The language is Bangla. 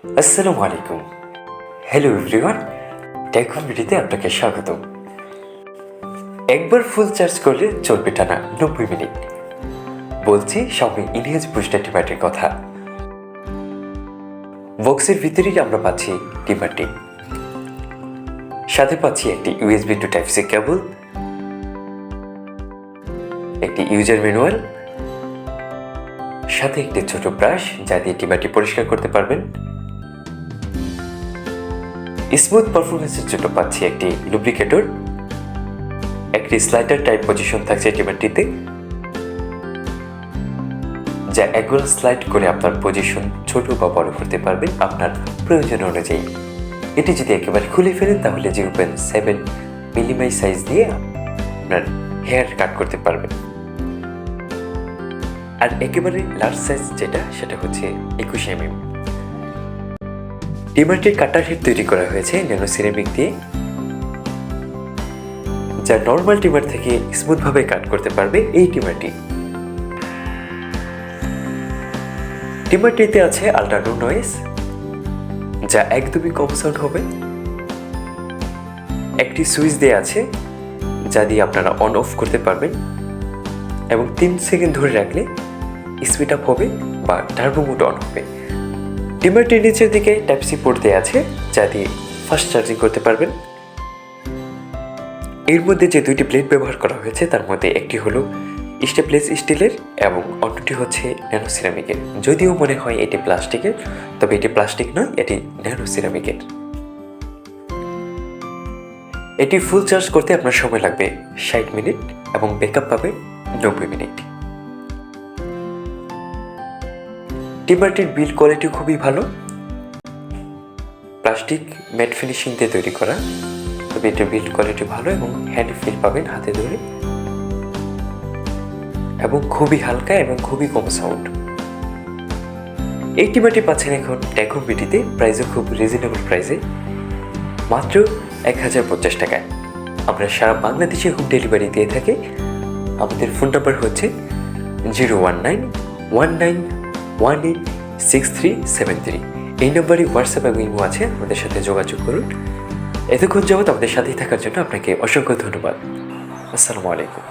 আসসালামু আলাইকুম। হ্যালো এভরিওয়ান, টেকন ভিডিওতে আপনাকে স্বাগত। একবার ফুল চার্জ করলে চলবে টানা 90 মিনিট। বলছি Xiaomi ইনহেজ বুস্টার টিমারটির কথা। বক্সের ভিতরেই আমরা পাচ্ছি টিমারটি, সাথে পাচ্ছি একটি USB to Type-C কেবল, একটি ইউজার ম্যানুয়াল, সাথে একটি ছোট ব্রাশ যা দিয়ে টিমারটি পরিষ্কার করতে পারবেন। স্মুথ পারফরমেন্সের জন্য পাচ্ছি একটি লুব্রিকেটর, একটি স্লাইডার টাইপ পজিশন থাকছে টিমারটিতে, যা একবার স্লাইড করে আপনার পজিশন ছোট বা বড় করতে পারবেন আপনার প্রয়োজন অনুযায়ী। এটি যদি একেবারে খুলে ফেলেন তাহলে 0.7 মিলিমিটার সাইজ দিয়ে আপনার হেয়ার কাট করতে পারবেন। আর একেবারে লার্জ সাইজ সেটা হচ্ছে 21 mm। টিমারটির কাটার হেড তৈরি করা হয়েছে ন্যানো সিরামিক দিয়ে, যা নর্মাল টিমার থেকে স্মুথভাবে কাট করতে পারবে এই টিমারটি। টিমারটিতে আছে আল্ট্রা লো নয়েজ, যা একদমই কম সাউন্ড হবে। একটি সুইচ দেয়া আছে যা দিয়ে আপনারা অন অফ করতে পারবেন, এবং 3 সেকেন্ড ধরে রাখলে স্পিড আপ হবে বা টার্বো মোড অন হবে। টিমারটির নিচের দিকে টাইপ-সি পোর্ট দেওয়া আছে যা দিয়ে ফাস্ট চার্জিং করতে পারবেন। এর মধ্যে যে দুইটি প্লেট ব্যবহার করা হয়েছে তার মধ্যে একটি হলো স্টেপলেস স্টিলের এবং অন্যটি হচ্ছে ন্যানো সিরামিকের। যদিও মনে হয় এটি প্লাস্টিকের, তবে এটি প্লাস্টিক নয়, এটি ন্যানো সিরামিকের। এটি ফুল চার্জ করতে আপনার সময় লাগবে 60 মিনিট এবং ব্যাকআপ পাবে 90 মিনিট। টিমারটির বিল্ড কোয়ালিটি খুবই ভালো, প্লাস্টিক ম্যাট ফিনিশিং দিয়ে তৈরি করা, তবে এটার বিল্ড কোয়ালিটি ভালো এবং হ্যান্ড ফিল পাবেন হাতে ধরে, এবং খুবই হালকা এবং খুবই কম সাউন্ড। এই টিমারটি পাচ্ছেন এখন টেকন ভিডিওতে, প্রাইসও খুব রিজনেবল প্রাইসে, মাত্র 1050 টাকায়। আমরা সারা বাংলাদেশে হোম ডেলিভারি দিয়ে থাকি। আমাদের ফোন নাম্বার হচ্ছে 01919186373। এই নম্বরে হোয়াটসঅ্যাপ এবং ইমো আছে, আমাদের সাথে যোগাযোগ করুন। এতক্ষণ যাবত আমাদের সাথেই থাকার জন্য আপনাকে অসংখ্য ধন্যবাদ। আসসালামু আলাইকুম।